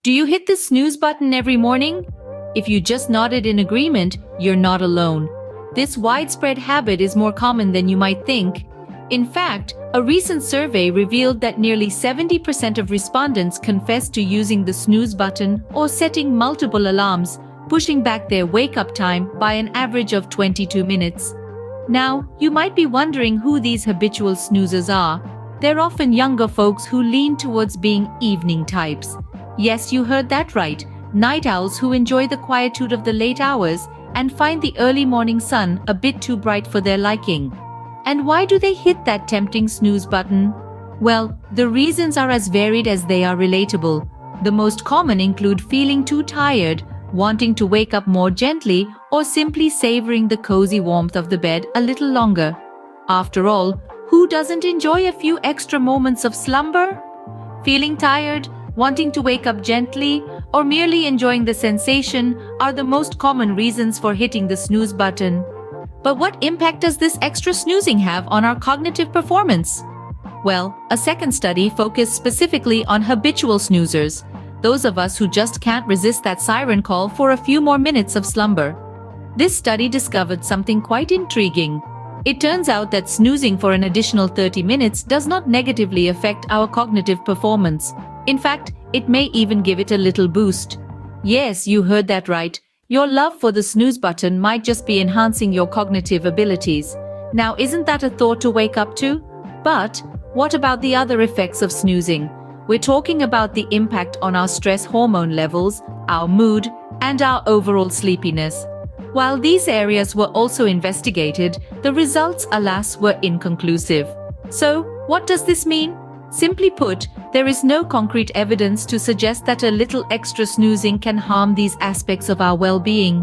Do you hit the snooze button every morning? If you just nodded in agreement, you're not alone. This widespread habit is more common than you might think. In fact, a recent survey revealed that nearly 70% of respondents confessed to using the snooze button or setting multiple alarms, pushing back their wake-up time by an average of 22 minutes. Now, you might be wondering who these habitual snoozers are. They're often younger folks who lean towards being evening types. Yes, you heard that right. Night owls who enjoy the quietude of the late hours and find the early morning sun a bit too bright for their liking. And why do they hit that tempting snooze button? Well, the reasons are as varied as they are relatable. The most common include feeling too tired, wanting to wake up more gently, or simply savoring the cozy warmth of the bed a little longer. After all, who doesn't enjoy a few extra moments of slumber? Feeling tired, wanting to wake up gently, or merely enjoying the sensation are the most common reasons for hitting the snooze button. But what impact does this extra snoozing have on our cognitive performance? Well, a second study focused specifically on habitual snoozers, those of us who just can't resist that siren call for a few more minutes of slumber. This study discovered something quite intriguing. It turns out that snoozing for an additional 30 minutes does not negatively affect our cognitive performance. In fact, it may even give it a little boost. Yes, you heard that right. Your love for the snooze button might just be enhancing your cognitive abilities. Now, isn't that a thought to wake up to? But what about the other effects of snoozing? We're talking about the impact on our stress hormone levels, our mood, and our overall sleepiness. While these areas were also investigated, the results, alas, were inconclusive. So, what does this mean? Simply put, there is no concrete evidence to suggest that a little extra snoozing can harm these aspects of our well-being.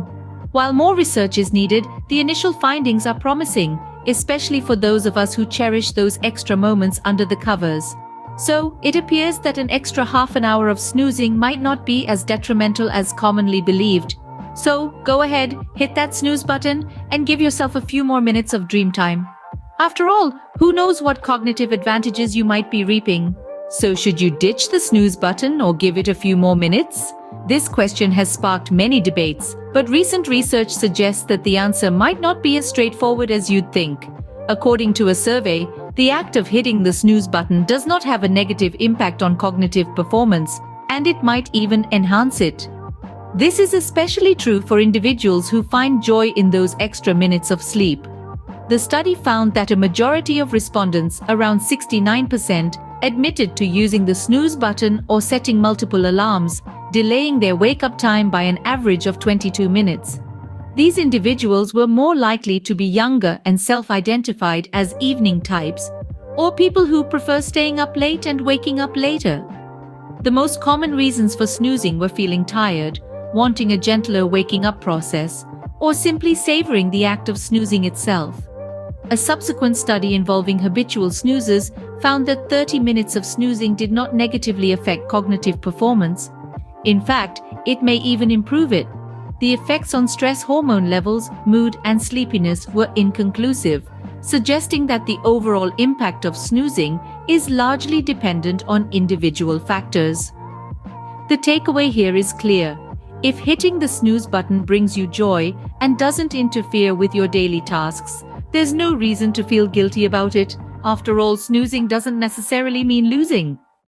While more research is needed, the initial findings are promising, especially for those of us who cherish those extra moments under the covers. So, it appears that an extra half an hour of snoozing might not be as detrimental as commonly believed. So, go ahead, hit that snooze button, and give yourself a few more minutes of dream time. After all, who knows what cognitive advantages you might be reaping? So, should you ditch the snooze button or give it a few more minutes? This question has sparked many debates, but recent research suggests that the answer might not be as straightforward as you'd think. According to a survey, the act of hitting the snooze button does not have a negative impact on cognitive performance, and it might even enhance it. This is especially true for individuals who find joy in those extra minutes of sleep. The study found that a majority of respondents, around 69%, admitted to using the snooze button or setting multiple alarms, delaying their wake-up time by an average of 22 minutes. These individuals were more likely to be younger and self-identified as evening types, or people who prefer staying up late and waking up later. The most common reasons for snoozing were feeling tired, wanting a gentler waking up process, or simply savoring the act of snoozing itself. A subsequent study involving habitual snoozers found that 30 minutes of snoozing did not negatively affect cognitive performance. In fact, it may even improve it. The effects on stress hormone levels, mood, and sleepiness were inconclusive, suggesting that the overall impact of snoozing is largely dependent on individual factors. The takeaway here is clear. If hitting the snooze button brings you joy and doesn't interfere with your daily tasks, there's no reason to feel guilty about it. After all, snoozing doesn't necessarily mean losing.